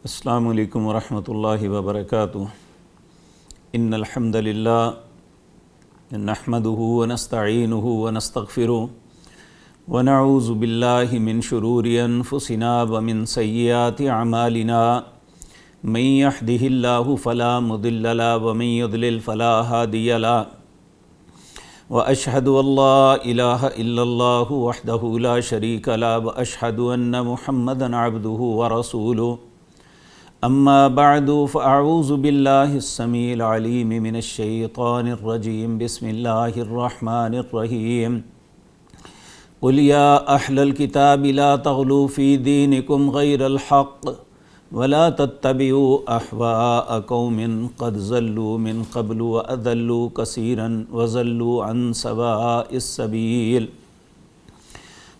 السلام علیکم ورحمۃ اللہ وبرکاتہ۔ ان الحمد للہ نحمده ونستعینه ونستغفره ونعوذ باللہ من شرور انفسنا ومن سیئات اعمالنا من يهده اللہ فلا مضل له ومن يضلل فلا هادی له واشهد ان لا الہ الا اللہ وحدہ لا شریک له واشهد ان محمدا عبدہ ورسولہ اما بعد فاعوذ باللہ السمیع العلیم من الشیطان الرجیم بسم اللہ الرحمن الرحیم قل یا اہل الکتاب لا تغلوا فی دینکم غیر الحق ولا تتبعوا اہواء قوم قد ضلوا من قبل واضلوا کثیرا وضلوا عن سواء السبیل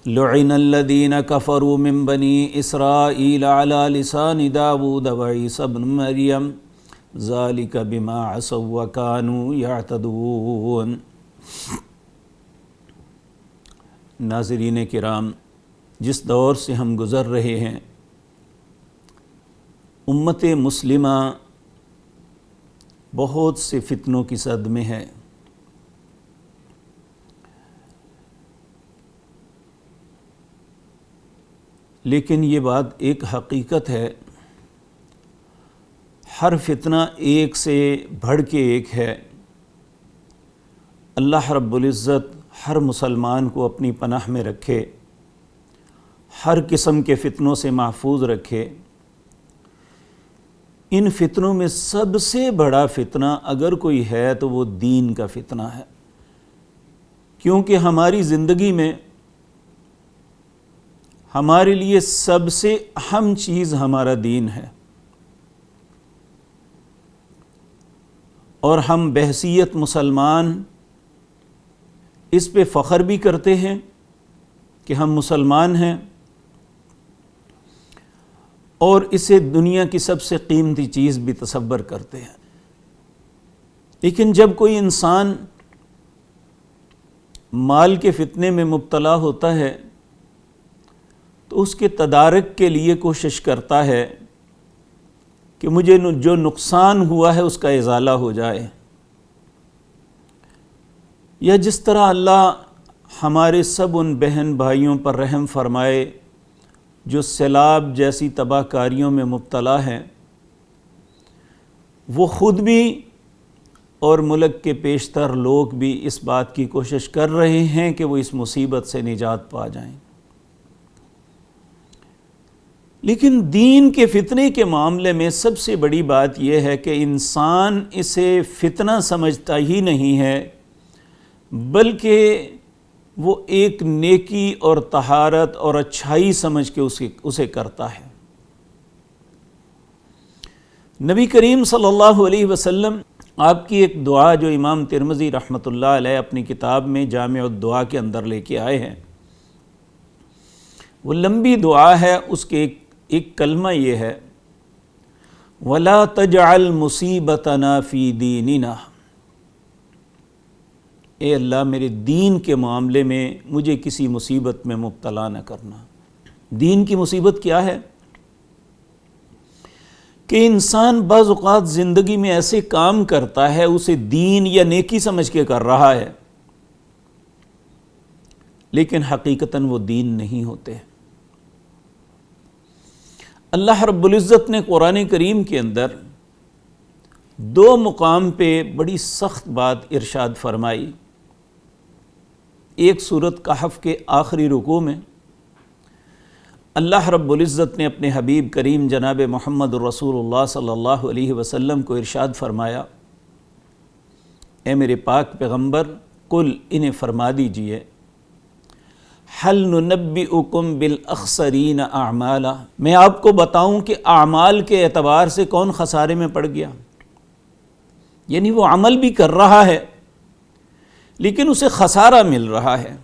لعن الذین کفروا من بنی اسرائیل علی لسان داود وعیسی ابن مریم ذالک بما عصوا وکانوا یعتدون۔ ناظرین کرام، جس دور سے ہم گزر رہے ہیں، امت مسلمہ بہت سے فتنوں کی زد میں ہے۔ لیکن یہ بات ایک حقیقت ہے، ہر فتنہ ایک سے بڑھ کے ایک ہے۔ اللہ رب العزت ہر مسلمان کو اپنی پناہ میں رکھے، ہر قسم کے فتنوں سے محفوظ رکھے۔ ان فتنوں میں سب سے بڑا فتنہ اگر کوئی ہے تو وہ دین کا فتنہ ہے، کیونکہ ہماری زندگی میں ہمارے لیے سب سے اہم چیز ہمارا دین ہے، اور ہم بحیثیت مسلمان اس پہ فخر بھی کرتے ہیں کہ ہم مسلمان ہیں، اور اسے دنیا کی سب سے قیمتی چیز بھی تصور کرتے ہیں۔ لیکن جب کوئی انسان مال کے فتنے میں مبتلا ہوتا ہے تو اس کے تدارک کے لیے کوشش کرتا ہے کہ مجھے جو نقصان ہوا ہے اس کا ازالہ ہو جائے، یا جس طرح اللہ ہمارے سب ان بہن بھائیوں پر رحم فرمائے جو سیلاب جیسی تباہ کاریوں میں مبتلا ہیں، وہ خود بھی اور ملک کے پیشتر لوگ بھی اس بات کی کوشش کر رہے ہیں کہ وہ اس مصیبت سے نجات پا جائیں۔ لیکن دین کے فتنے کے معاملے میں سب سے بڑی بات یہ ہے کہ انسان اسے فتنہ سمجھتا ہی نہیں ہے، بلکہ وہ ایک نیکی اور طہارت اور اچھائی سمجھ کے اسے کرتا ہے۔ نبی کریم صلی اللہ علیہ وسلم آپ کی ایک دعا جو امام ترمذی رحمۃ اللہ علیہ اپنی کتاب میں جامع الدعا کے اندر لے کے آئے ہیں، وہ لمبی دعا ہے، اس کے ایک کلمہ یہ ہے، وَلَا تَجْعَلْ مُصِيبَتَنَا فِي دِينِنَا۔ اے اللہ، میرے دین کے معاملے میں مجھے کسی مصیبت میں مبتلا نہ کرنا۔ دین کی مصیبت کیا ہے؟ کہ انسان بعض اوقات زندگی میں ایسے کام کرتا ہے، اسے دین یا نیکی سمجھ کے کر رہا ہے، لیکن حقیقتاً وہ دین نہیں ہوتے۔ اللہ رب العزت نے قرآن کریم کے اندر دو مقام پہ بڑی سخت بات ارشاد فرمائی۔ ایک سورۃ کہف کے آخری رکوع میں اللہ رب العزت نے اپنے حبیب کریم جناب محمد رسول اللہ صلی اللہ علیہ وسلم کو ارشاد فرمایا، اے میرے پاک پیغمبر، قل انہیں فرما دیجئے، هل ننبئکم بالاخسرین اعمالا، میں آپ کو بتاؤں کہ اعمال کے اعتبار سے کون خسارے میں پڑ گیا؟ یعنی وہ عمل بھی کر رہا ہے لیکن اسے خسارہ مل رہا ہے۔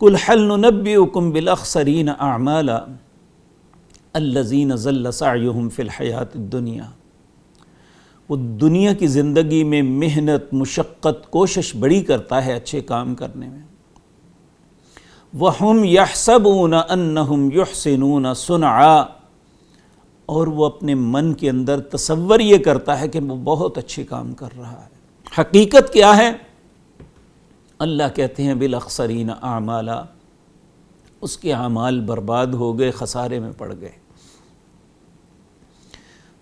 قل هل ننبئکم بالاخسرین اعمالا الذین ضل سعیہم فی الحیاۃ الدنیا، وہ دنیا کی زندگی میں محنت، مشقت، کوشش بڑی کرتا ہے اچھے کام کرنے میں، وَهُمْ يَحْسَبُونَ أَنَّهُمْ يُحْسِنُونَ صُنْعًا، اور وہ اپنے من کے اندر تصور یہ کرتا ہے کہ وہ بہت اچھے کام کر رہا ہے۔ حقیقت کیا ہے؟ اللہ کہتے ہیں بالاخسرین اعمالا، اس کے اعمال برباد ہو گئے، خسارے میں پڑ گئے۔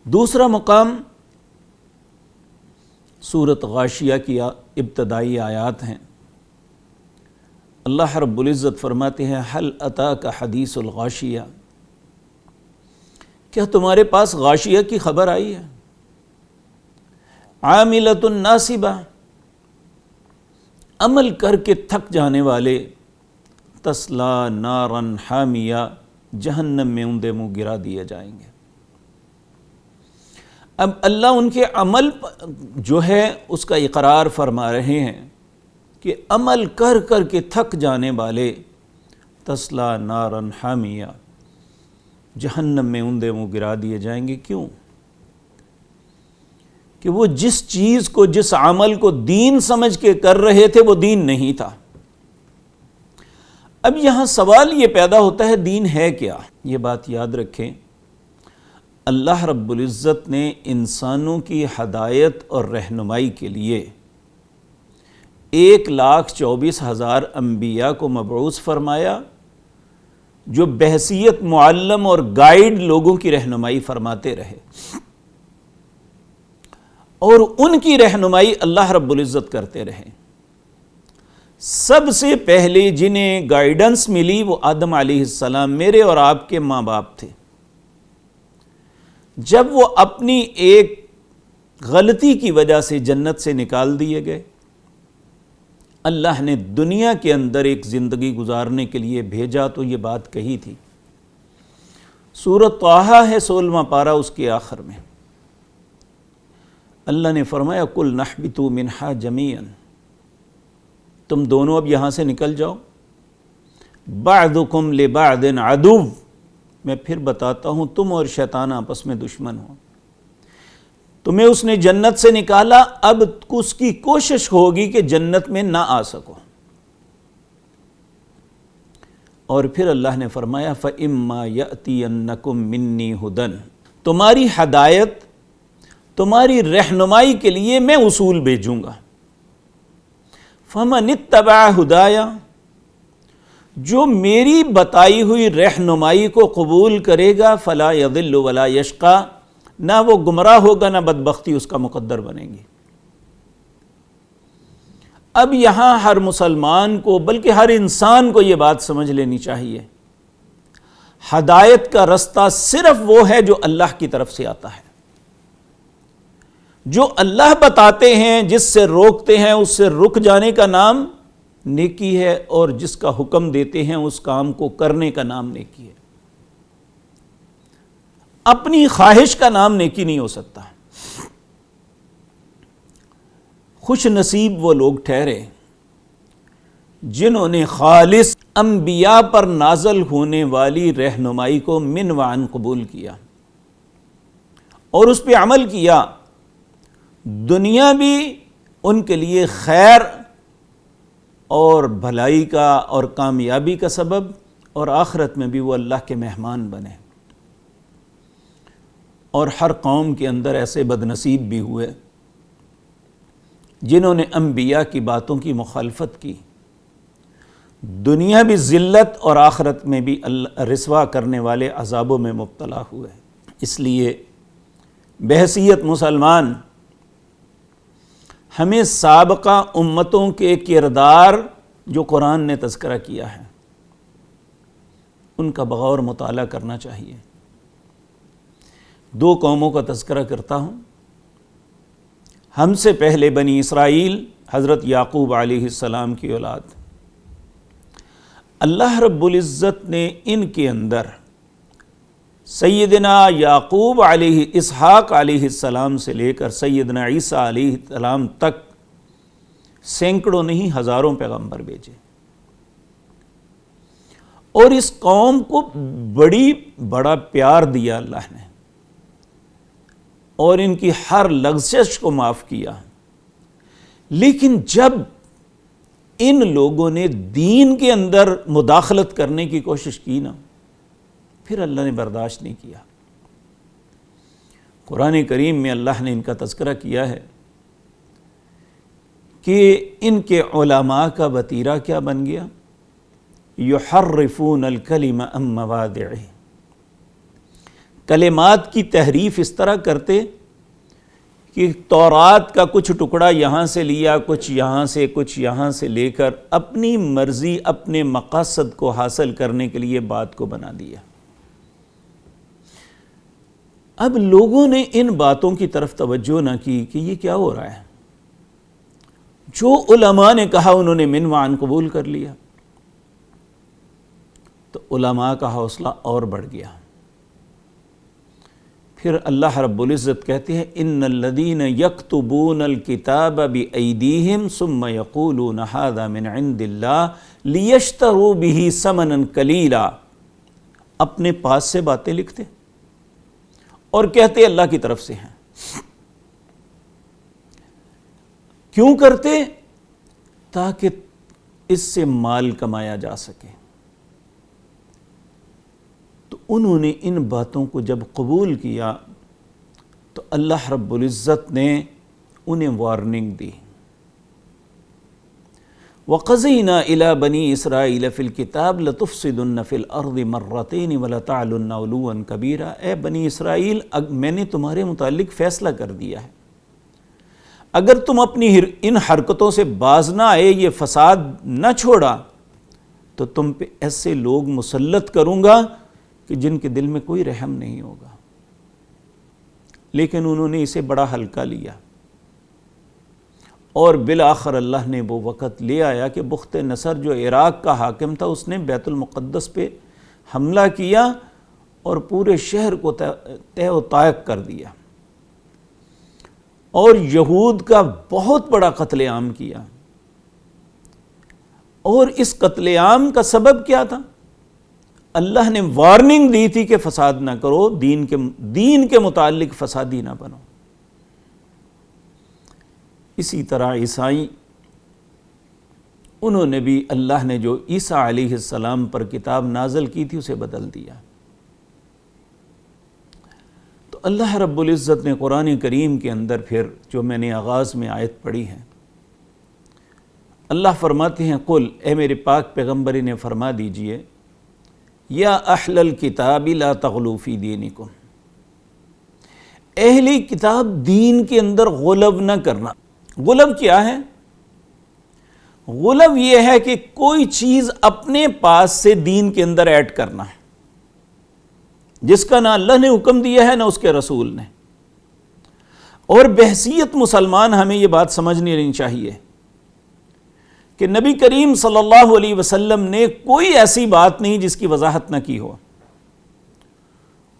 دوسرا مقام سورۃ غاشیہ کی ابتدائی آیات ہیں۔ اللہ رب العزت فرماتے ہیں هل اتاک حدیث الغاشیہ، کیا تمہارے پاس غاشیہ کی خبر آئی ہے؟ عاملۃ ناصبہ، عمل کر کے تھک جانے والے، تسلا نارا حامیہ، جہنم میں اندھے منہ گرا دیے جائیں گے۔ اب اللہ ان کے عمل جو ہے اس کا اقرار فرما رہے ہیں کہ عمل کر کر کے تھک جانے والے، تسلا نارا حامیہ، جہنم میں اندھے منہ گرا دیے جائیں گے۔ کیوں؟ کہ وہ جس چیز کو، جس عمل کو دین سمجھ کے کر رہے تھے وہ دین نہیں تھا۔ اب یہاں سوال یہ پیدا ہوتا ہے دین ہے کیا؟ یہ بات یاد رکھیں، اللہ رب العزت نے انسانوں کی ہدایت اور رہنمائی کے لیے 1,24,000 انبیاء کو مبعوث فرمایا، جو بحیثیت معلم اور گائیڈ لوگوں کی رہنمائی فرماتے رہے، اور ان کی رہنمائی اللہ رب العزت کرتے رہے۔ سب سے پہلے جنہیں گائیڈنس ملی وہ آدم علیہ السلام، میرے اور آپ کے ماں باپ تھے۔ جب وہ اپنی ایک غلطی کی وجہ سے جنت سے نکال دیے گئے، اللہ نے دنیا کے اندر ایک زندگی گزارنے کے لیے بھیجا تو یہ بات کہی تھی۔ سورۃ طٰہٰ ہے 16واں پارہ، اس کے آخر میں اللہ نے فرمایا قُلْ نَحْبِطُوا مِنْهَا جَمِيعًا، تم دونوں اب یہاں سے نکل جاؤ، بَعْضُكُمْ لِبَعْضٍ عَدُوٌّ، میں پھر بتاتا ہوں تم اور شیطان آپس میں دشمن ہو۔ تمہیں اس نے جنت سے نکالا، اب اس کی کوشش ہوگی کہ جنت میں نہ آ سکو۔ اور پھر اللہ نے فرمایا فَإِمَّا يَأْتِيَنَّكُم مِّنِّي هُدًى، تمہاری ہدایت، تمہاری رہنمائی کے لیے میں اصول بھیجوں گا۔ فَمَنِ اتَّبَعَ هُدَايَ، جو میری بتائی ہوئی رہنمائی کو قبول کرے گا، فَلَا يَضِلُّ وَلَا يَشْقَى، نہ وہ گمراہ ہوگا نہ بدبختی اس کا مقدر بنے گی۔ اب یہاں ہر مسلمان کو، بلکہ ہر انسان کو یہ بات سمجھ لینی چاہیے، ہدایت کا رستہ صرف وہ ہے جو اللہ کی طرف سے آتا ہے۔ جو اللہ بتاتے ہیں، جس سے روکتے ہیں، اس سے رک جانے کا نام نیکی ہے، اور جس کا حکم دیتے ہیں اس کام کو کرنے کا نام نیکی ہے۔ اپنی خواہش کا نام نیکی نہیں ہو سکتا۔ خوش نصیب وہ لوگ ٹھہرے جنہوں نے خالص انبیاء پر نازل ہونے والی رہنمائی کو من وعن قبول کیا اور اس پہ عمل کیا۔ دنیا بھی ان کے لیے خیر اور بھلائی کا اور کامیابی کا سبب، اور آخرت میں بھی وہ اللہ کے مہمان بنے۔ اور ہر قوم کے اندر ایسے بد نصیب بھی ہوئے جنہوں نے انبیاء کی باتوں کی مخالفت کی، دنیا بھی ذلت اور آخرت میں بھی رسوا کرنے والے عذابوں میں مبتلا ہوئے۔ اس لیے بحیثیت مسلمان ہمیں سابقہ امتوں کے کردار جو قرآن نے تذکرہ کیا ہے ان کا بغور مطالعہ کرنا چاہیے۔ 2 قوموں کا تذکرہ کرتا ہوں۔ ہم سے پہلے بنی اسرائیل، حضرت یعقوب علیہ السلام کی اولاد، اللہ رب العزت نے ان کے اندر سیدنا یعقوب علیہ، اسحاق علیہ السلام سے لے کر سیدنا عیسیٰ علیہ السلام تک سینکڑوں نہیں ہزاروں پیغمبر بھیجے، اور اس قوم کو بڑا پیار دیا اللہ نے، اور ان کی ہر لغزش کو معاف کیا۔ لیکن جب ان لوگوں نے دین کے اندر مداخلت کرنے کی کوشش کی نا، پھر اللہ نے برداشت نہیں کیا۔ قرآن کریم میں اللہ نے ان کا تذکرہ کیا ہے کہ ان کے علماء کا وتیرہ کیا بن گیا، یحرفون الکلم عن مواضعہ، کلمات کی تحریف اس طرح کرتے کہ تورات کا کچھ ٹکڑا یہاں سے لیا، کچھ یہاں سے لے کر اپنی مرضی، اپنے مقاصد کو حاصل کرنے کے لیے بات کو بنا دیا۔ اب لوگوں نے ان باتوں کی طرف توجہ نہ کی کہ یہ کیا ہو رہا ہے۔ جو علماء نے کہا انہوں نے من وعن قبول کر لیا، تو علماء کا حوصلہ اور بڑھ گیا۔ پھر اللہ رب العزت کہتے ہیں ان الذین یکتبون الکتاب بایدیہم ثم یقولون ھذا من عند اللہ لیشتروا بہ ثمنا قلیلا، اپنے پاس سے باتیں لکھتے اور کہتے اللہ کی طرف سے ہیں۔ کیوں کرتے؟ تاکہ اس سے مال کمایا جا سکے۔ تو انہوں نے ان باتوں کو جب قبول کیا تو اللہ رب العزت نے انہیں وارننگ دی۔ وَقَضَيْنَا إِلَى بَنِي إِسْرَائِيلَ فِي الْكِتَابِ لَتُفْسِدُنَّ فِي الْأَرْضِ مَرَّتَيْنِ وَلَتَعْلُنَّ عُلُوًّا كَبِيرًا، اے بنی اسرائیل میں نے تمہارے متعلق فیصلہ کر دیا ہے، اگر تم اپنی ان حرکتوں سے باز نہ آئے، یہ فساد نہ چھوڑا، تو تم پہ ایسے لوگ مسلط کروں گا کہ جن کے دل میں کوئی رحم نہیں ہوگا۔ لیکن انہوں نے اسے بڑا ہلکا لیا، اور بالآخر اللہ نے وہ وقت لے آیا کہ بخت نصر جو عراق کا حاکم تھا، اس نے بیت المقدس پہ حملہ کیا اور پورے شہر کو تہہ و تائق کر دیا، اور یہود کا بہت بڑا قتل عام کیا۔ اور اس قتل عام کا سبب کیا تھا؟ اللہ نے وارننگ دی تھی کہ فساد نہ کرو، دین کے متعلق فسادی نہ بنو۔ اسی طرح عیسائی، انہوں نے بھی اللہ نے جو عیسیٰ علیہ السلام پر کتاب نازل کی تھی اسے بدل دیا۔ تو اللہ رب العزت نے قرآن کریم کے اندر پھر جو میں نے آغاز میں آیت پڑھی ہے، اللہ فرماتے ہیں قل، اے میرے پاک پیغمبر انہیں فرما دیجئے، یا اہل الکتاب لا تغلوا فی دینکم، اہل کتاب دین کے اندر غلو نہ کرنا۔ غلو کیا ہے؟ غلو یہ ہے کہ کوئی چیز اپنے پاس سے دین کے اندر ایڈ کرنا ہے، جس کا نہ اللہ نے حکم دیا ہے نہ اس کے رسول نے۔ اور بحیثیت مسلمان ہمیں یہ بات سمجھنی لینی چاہیے کہ نبی کریم صلی اللہ علیہ وسلم نے کوئی ایسی بات نہیں جس کی وضاحت نہ کی ہو۔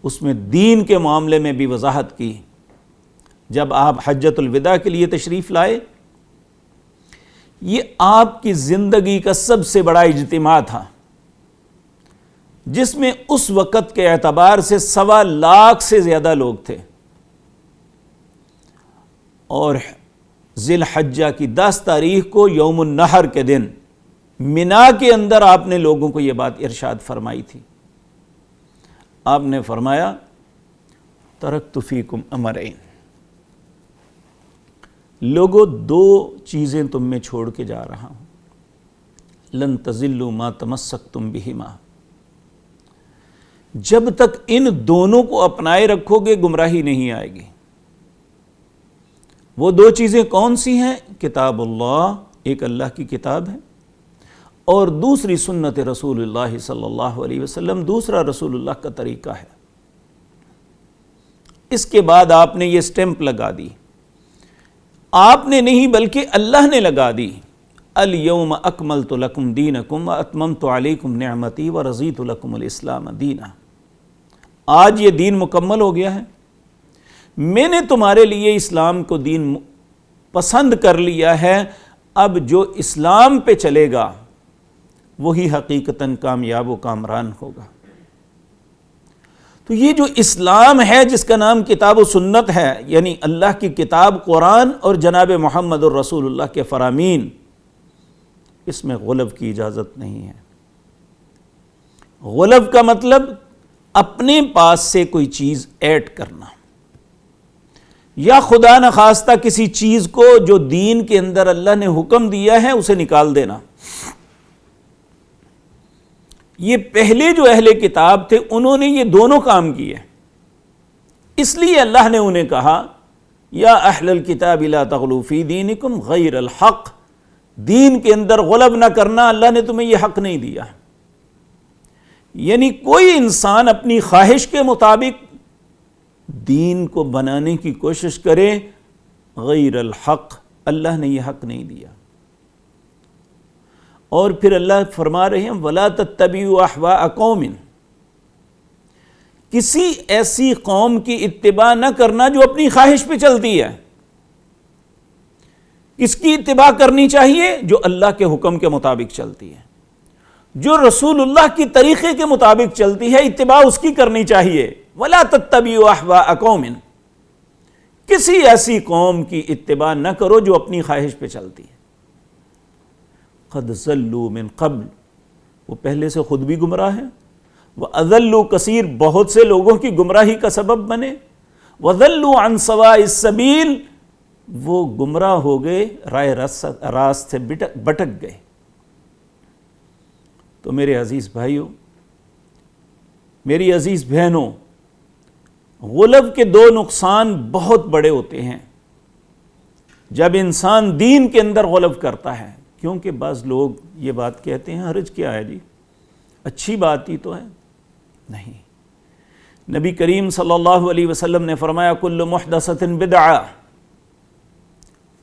اس میں دین کے معاملے میں بھی وضاحت کی۔ جب آپ حجۃ الوداع کے لیے تشریف لائے، یہ آپ کی زندگی کا سب سے بڑا اجتماع تھا، جس میں اس وقت کے اعتبار سے 1.25 لاکھ سے زیادہ لوگ تھے، اور ذی الحجہ کی 10 تاریخ کو یوم النحر کے دن منا کے اندر آپ نے لوگوں کو یہ بات ارشاد فرمائی تھی۔ آپ نے فرمایا ترکت فیکم امرین، لوگوں 2 چیزیں تم میں چھوڑ کے جا رہا ہوں، لن تضلوا ما تمسکتم بہما، جب تک ان دونوں کو اپنائے رکھو گے گمراہی نہیں آئے گی۔ وہ 2 چیزیں کون سی ہیں؟ کتاب اللہ، ایک اللہ کی کتاب ہے، اور دوسری سنت رسول اللہ صلی اللہ علیہ وسلم، دوسرا رسول اللہ کا طریقہ ہے۔ اس کے بعد آپ نے یہ سٹیمپ لگا دی، آپ نے نہیں بلکہ اللہ نے لگا دی، الیوم اکملت لکم دینکم واتممت علیکم نعمتی ورضیت لکم الاسلام دینا، آج یہ دین مکمل ہو گیا ہے، میں نے تمہارے لیے اسلام کو دین پسند کر لیا ہے، اب جو اسلام پہ چلے گا وہی حقیقتاً کامیاب و کامران ہوگا۔ تو یہ جو اسلام ہے جس کا نام کتاب و سنت ہے، یعنی اللہ کی کتاب قرآن اور جناب محمد الرسول اللہ کے فرامین، اس میں غلب کی اجازت نہیں ہے۔ غلب کا مطلب اپنے پاس سے کوئی چیز ایڈ کرنا، یا خدا نخواستہ کسی چیز کو جو دین کے اندر اللہ نے حکم دیا ہے اسے نکال دینا۔ یہ پہلے جو اہل کتاب تھے انہوں نے یہ دونوں کام کیے، اس لیے اللہ نے انہیں کہا یا اہل الکتاب لا تغلوا فی دینکم غیر الحق، دین کے اندر غلب نہ کرنا، اللہ نے تمہیں یہ حق نہیں دیا۔ یعنی کوئی انسان اپنی خواہش کے مطابق دین کو بنانے کی کوشش کرے غیر الحق، اللہ نے یہ حق نہیں دیا۔ اور پھر اللہ فرما رہے ہیں وَلَا تَتَّبِعُوا أَهْوَاءَ قَوْمٍ، کسی ایسی قوم کی اتباع نہ کرنا جو اپنی خواہش پہ چلتی ہے۔ کس کی اتباع کرنی چاہیے؟ جو اللہ کے حکم کے مطابق چلتی ہے، جو رسول اللہ کی طریقے کے مطابق چلتی ہے، اتباع اس کی کرنی چاہیے۔ وَلَا تَتَّبِعُوا أَهْوَاءَ قَوْمٍ، کسی ایسی قوم کی اتباع نہ کرو جو اپنی خواہش پہ چلتی ہے۔ قَدْ ضَلُّوا مِن قَبْلُ، وہ پہلے سے خود بھی گمراہ ہیں، وَأَضَلُّوا کثیر، بہت سے لوگوں کی گمراہی کا سبب بنے، وَضَلُّوا عَن سَوَاءِ السَّبِيلِ، وہ گمراہ ہو گئے، رائے راست سے بٹک گئے۔ تو میرے عزیز بھائیوں، میری عزیز بہنوں، غلب کے دو نقصان بہت بڑے ہوتے ہیں جب انسان دین کے اندر غلب کرتا ہے، کیونکہ بعض لوگ یہ بات کہتے ہیں حرج کیا ہے جی، اچھی بات ہی تو ہے۔ نہیں، نبی کریم صلی اللہ علیہ وسلم نے فرمایا کل محدثۃ بدعہ،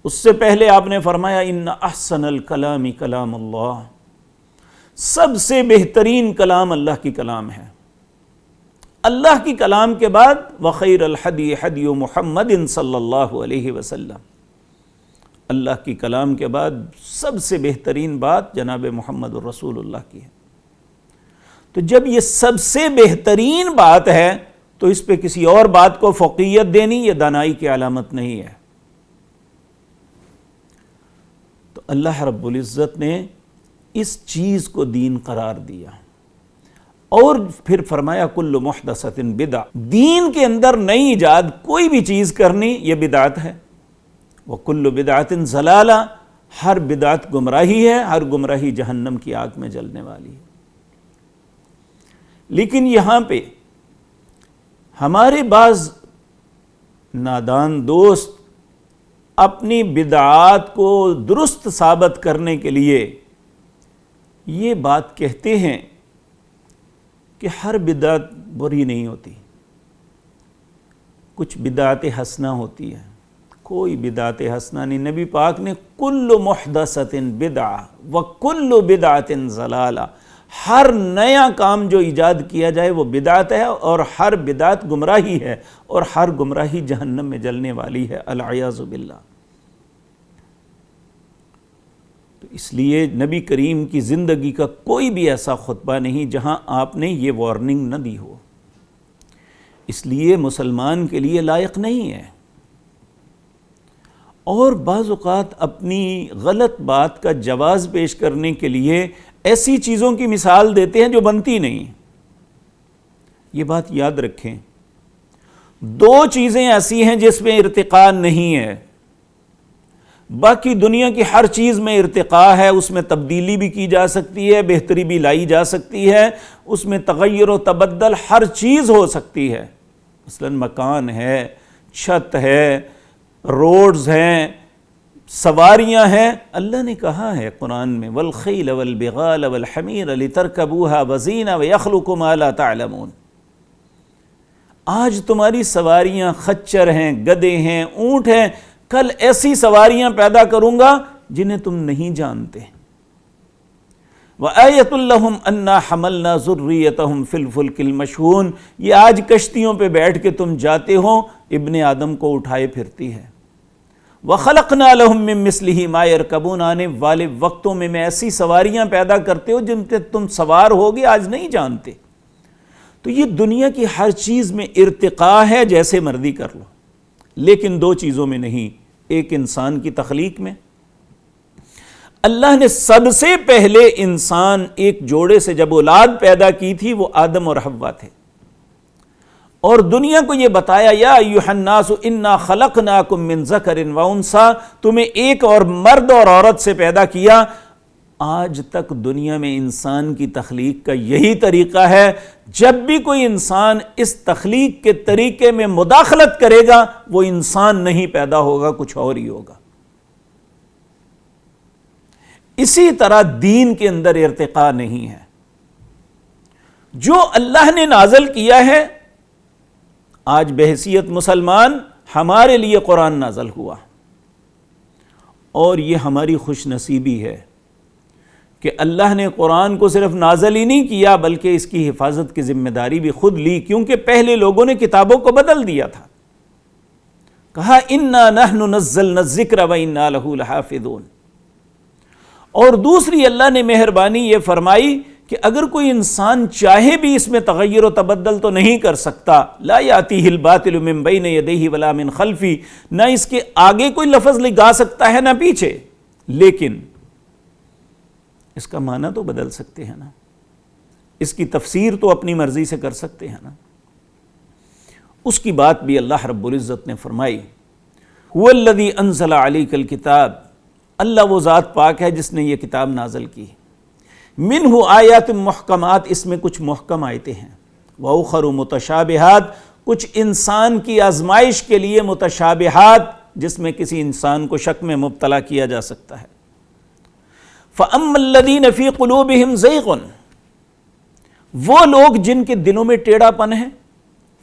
اس سے پہلے آپ نے فرمایا ان احسن الکلام کلام اللہ، سب سے بہترین کلام اللہ کی کلام ہے۔ اللہ کی کلام کے بعد وخیر الحدی حدی محمد صلی اللہ علیہ وسلم، اللہ کی کلام کے بعد سب سے بہترین بات جناب محمد الرسول اللہ کی ہے۔ تو جب یہ سب سے بہترین بات ہے تو اس پہ کسی اور بات کو فوقیت دینی یہ دانائی کی علامت نہیں ہے۔ تو اللہ رب العزت نے اس چیز کو دین قرار دیا، اور پھر فرمایا کل محدثۃ بدعہ، دین کے اندر نئی ایجاد کوئی بھی چیز کرنی یہ بدعت ہے۔ وکل بدعۃ ضلالہ، ہر بدعت گمراہی ہے، ہر گمراہی جہنم کی آگ میں جلنے والی ہے۔ لیکن یہاں پہ ہمارے بعض نادان دوست اپنی بدعات کو درست ثابت کرنے کے لیے یہ بات کہتے ہیں کہ ہر بدعت بری نہیں ہوتی، کچھ بدعت حسنہ ہوتی ہے، کوئی بدعت حسنہ نہیں۔ نبی پاک نے کل محدثۃ بدعہ وکل بدعۃ ضلالہ، ہر نیا کام جو ایجاد کیا جائے وہ بدعت ہے، اور ہر بدعت گمراہی ہے، اور ہر گمراہی جہنم میں جلنے والی ہے، العیاذ باللہ۔ تو اس لیے نبی کریم کی زندگی کا کوئی بھی ایسا خطبہ نہیں جہاں آپ نے یہ وارننگ نہ دی ہو، اس لیے مسلمان کے لیے لائق نہیں ہے۔ اور بعض اوقات اپنی غلط بات کا جواز پیش کرنے کے لیے ایسی چیزوں کی مثال دیتے ہیں جو بنتی نہیں۔ یہ بات یاد رکھیں، دو چیزیں ایسی ہیں جس میں ارتقاء نہیں ہے، باقی دنیا کی ہر چیز میں ارتقاء ہے، اس میں تبدیلی بھی کی جا سکتی ہے، بہتری بھی لائی جا سکتی ہے، اس میں تغیر و تبدل ہر چیز ہو سکتی ہے۔ مثلا مکان ہے، چھت ہے، روڈز ہیں، سواریاں ہیں۔ اللہ نے کہا ہے قرآن میں والخیل والبغال والحمیر لترکبوها وزینہ ویخلق ما لا تعلمون، آج تمہاری سواریاں خچر ہیں، گدے ہیں، اونٹ ہیں، کل ایسی سواریاں پیدا کروں گا جنہیں تم نہیں جانتے۔ وَآیَةٌ لَّهُمْ أَنَّا حَمَلْنَا ذُرِّيَّتَهُمْ فِي الْفُلْكِ الْمَشْحُونِ، یہ آج کشتیوں پہ بیٹھ کے تم جاتے ہو، ابن آدم کو اٹھائے پھرتی ہے۔ وَخَلَقْنَا لَهُم مِّن مِّثْلِهِ مَا يَرْكَبُونَ، آنے والے وقتوں میں میں ایسی سواریاں پیدا کرتے ہو جن پہ تم سوار ہوگے، آج نہیں جانتے۔ تو یہ دنیا کی ہر چیز میں ارتقاء ہے، جیسے مرضی کر لو، لیکن دو چیزوں میں نہیں، ایک انسان کی تخلیق میں، اللہ نے سب سے پہلے انسان ایک جوڑے سے جب اولاد پیدا کی تھی وہ آدم اور حوا تھے، اور دنیا کو یہ بتایا یا ایھا الناس انا خلقناکم من ذکر و انثی، تمہیں ایک اور مرد اور عورت سے پیدا کیا۔ آج تک دنیا میں انسان کی تخلیق کا یہی طریقہ ہے، جب بھی کوئی انسان اس تخلیق کے طریقے میں مداخلت کرے گا وہ انسان نہیں پیدا ہوگا، کچھ اور ہی ہوگا۔ اسی طرح دین کے اندر ارتقاء نہیں ہے۔ جو اللہ نے نازل کیا ہے، آج بحیثیت مسلمان ہمارے لیے قرآن نازل ہوا، اور یہ ہماری خوش نصیبی ہے کہ اللہ نے قرآن کو صرف نازل ہی نہیں کیا بلکہ اس کی حفاظت کی ذمہ داری بھی خود لی، کیونکہ پہلے لوگوں نے کتابوں کو بدل دیا تھا۔ کہا انا نحن نزلنا الذکر و انا لہ لحافظون۔ اور دوسری اللہ نے مہربانی یہ فرمائی کہ اگر کوئی انسان چاہے بھی اس میں تغیر و تبدل تو نہیں کر سکتا، لا یاتیہ الباطل من بین یدیہ ولا من خلفہ، نہ اس کے آگے کوئی لفظ لگا سکتا ہے نہ پیچھے، لیکن اس کا معنی تو بدل سکتے ہیں نا، اس کی تفسیر تو اپنی مرضی سے کر سکتے ہیں نا۔ اس کی بات بھی اللہ رب العزت نے فرمائی، هو الذی انزل علیک الکتاب، اللہ وہ ذات پاک ہے جس نے یہ کتاب نازل کی، منہ آیات محکمات، اس میں کچھ محکم آیتیں ہیں، وَأُخَرُ متشابہات، کچھ انسان کی آزمائش کے لیے متشابہات جس میں کسی انسان کو شک میں مبتلا کیا جا سکتا ہے۔ فَأَمَّا الَّذِينَ فِي قُلُوبِهِمْ زَيْغٌ، وہ لوگ جن کے دلوں میں ٹیڑھا پن ہے،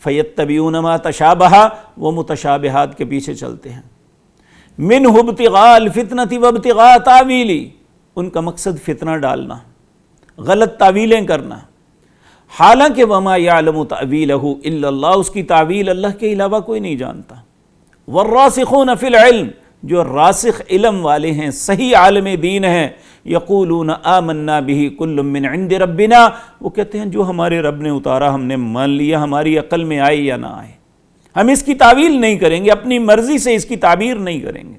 فَيَتَّبِعُونَ مَا تَشَابَهَ، وہ متشابہات کے پیچھے چلتے ہیں، مِنْهُ ابْتِغَاءَ الْفِتْنَةِ وَابْتِغَاءَ تَأْوِيلِهِ، ان کا مقصد فتنہ ڈالنا، غلط تعویلیں کرنا، حالانکہ وَمَا يَعْلَمُ تَأْوِيلَهُ إِلَّا اللَّهُ، اس کی تعویل اللہ کے علاوہ کوئی نہیں جانتا۔ وَالرَّاسِخُونَ فِي الْعِلْمِ، جو راسخ علم والے ہیں، صحیح عالم دین ہیں، یقولون آمنا بہ کل من عند ربنا، وہ کہتے ہیں جو ہمارے رب نے اتارا ہم نے مان لیا، ہماری عقل میں آئے یا نہ آئے، ہم اس کی تعویل نہیں کریں گے، اپنی مرضی سے اس کی تعبیر نہیں کریں گے۔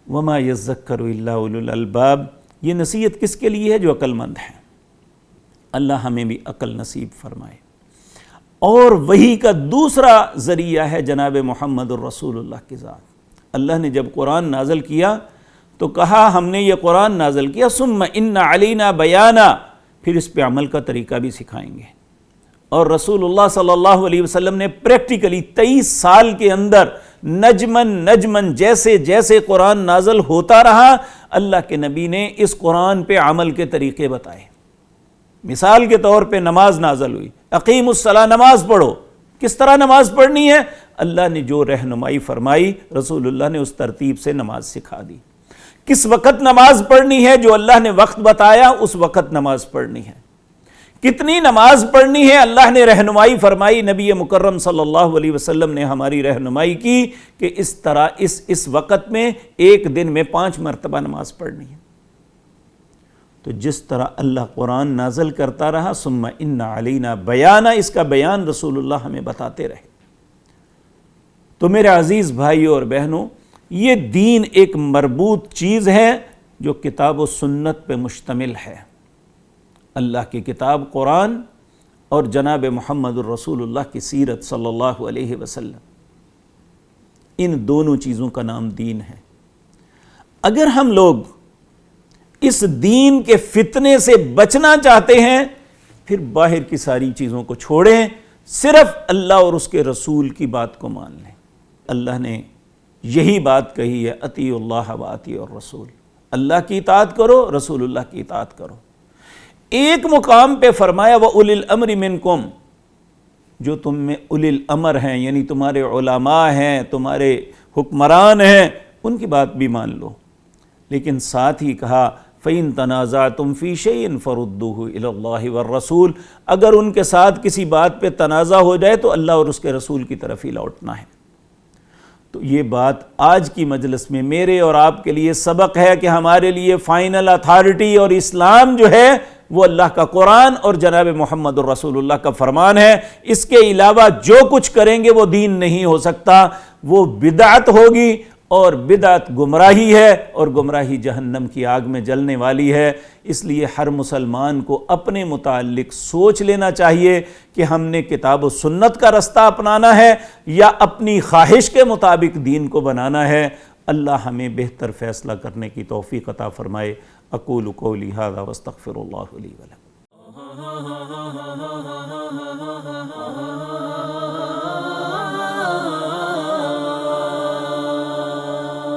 وما یذکر الا اولو الالباب، یہ نصیحت کس کے لیے ہے؟ جو عقل مند ہیں۔ اللہ ہمیں بھی عقل نصیب فرمائے۔ اور وحی کا دوسرا ذریعہ ہے جناب محمد الرسول اللہ کی ذات۔ اللہ نے جب قرآن نازل کیا تو کہا ہم نے یہ قرآن نازل کیا، ثم ان علینا بیانا، پھر اس پہ عمل کا طریقہ بھی سکھائیں گے۔ اور رسول اللہ صلی اللہ علیہ وسلم نے پریکٹیکلی 23 سال کے اندر نجمن جیسے جیسے قرآن نازل ہوتا رہا، اللہ کے نبی نے اس قرآن پہ عمل کے طریقے بتائے۔ مثال کے طور پہ نماز نازل ہوئی، اقیم الصلاۃ، نماز پڑھو، کس طرح نماز پڑھنی ہے؟ اللہ نے جو رہنمائی فرمائی رسول اللہ نے اس ترتیب سے نماز سکھا دی۔ کس وقت نماز پڑھنی ہے؟ جو اللہ نے وقت بتایا اس وقت نماز پڑھنی ہے۔ کتنی نماز پڑھنی ہے؟ اللہ نے رہنمائی فرمائی، نبی مکرم صلی اللہ علیہ وسلم نے ہماری رہنمائی کی کہ اس طرح اس وقت میں ایک دن میں 5 مرتبہ نماز پڑھنی ہے۔ تو جس طرح اللہ قرآن نازل کرتا رہا، ثم ان علینا بیانا، اس کا بیان رسول اللہ ہمیں بتاتے رہے۔ تو میرے عزیز بھائیوں اور بہنوں، یہ دین ایک مربوط چیز ہے جو کتاب و سنت پہ مشتمل ہے۔ اللہ کی کتاب قرآن اور جناب محمد الرسول اللہ کی سیرت صلی اللہ علیہ وسلم، ان دونوں چیزوں کا نام دین ہے۔ اگر ہم لوگ اس دین کے فتنے سے بچنا چاہتے ہیں، پھر باہر کی ساری چیزوں کو چھوڑیں، صرف اللہ اور اس کے رسول کی بات کو مان لیں۔ اللہ نے یہی بات کہی ہے، اطیعوا اللہ و اطیعوا الرسول، اللہ کی اطاعت کرو، رسول اللہ کی اطاعت کرو۔ ایک مقام پہ فرمایا وَأُولِي الْأَمْرِ مِنْكُمْ، جو تم میں اولی الامر ہیں، یعنی تمہارے علماء ہیں، تمہارے حکمران ہیں، ان کی بات بھی مان لو۔ لیکن ساتھ ہی کہا فَإِن تَنَازَعْتُمْ فِي شَيْءٍ فَرُدُّوهُ إِلَى اللَّهِ وَالرَّسُولِ، اگر ان کے ساتھ کسی بات پہ تنازع ہو جائے تو اللہ اور اس کے رسول کی طرف ہی لوٹنا ہے۔ تو یہ بات آج کی مجلس میں میرے اور آپ کے لیے سبق ہے کہ ہمارے لیے فائنل اتھارٹی اور اسلام جو ہے وہ اللہ کا قرآن اور جناب محمد الرسول اللہ کا فرمان ہے۔ اس کے علاوہ جو کچھ کریں گے وہ دین نہیں ہو سکتا، وہ بدعت ہوگی اور بدعت گمراہی ہے، اور گمراہی جہنم کی آگ میں جلنے والی ہے۔ اس لیے ہر مسلمان کو اپنے متعلق سوچ لینا چاہیے کہ ہم نے کتاب و سنت کا رستہ اپنانا ہے یا اپنی خواہش کے مطابق دین کو بنانا ہے۔ اللہ ہمیں بہتر فیصلہ کرنے کی توفیق عطا فرمائے۔ اقول قولی ھذا واستغفر اللہ لی ولکم۔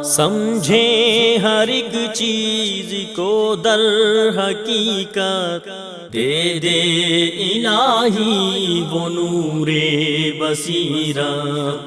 سمجھیں ہر ایک چیز کو در حقیقت، دے دے الہی وہ نور بصیرت۔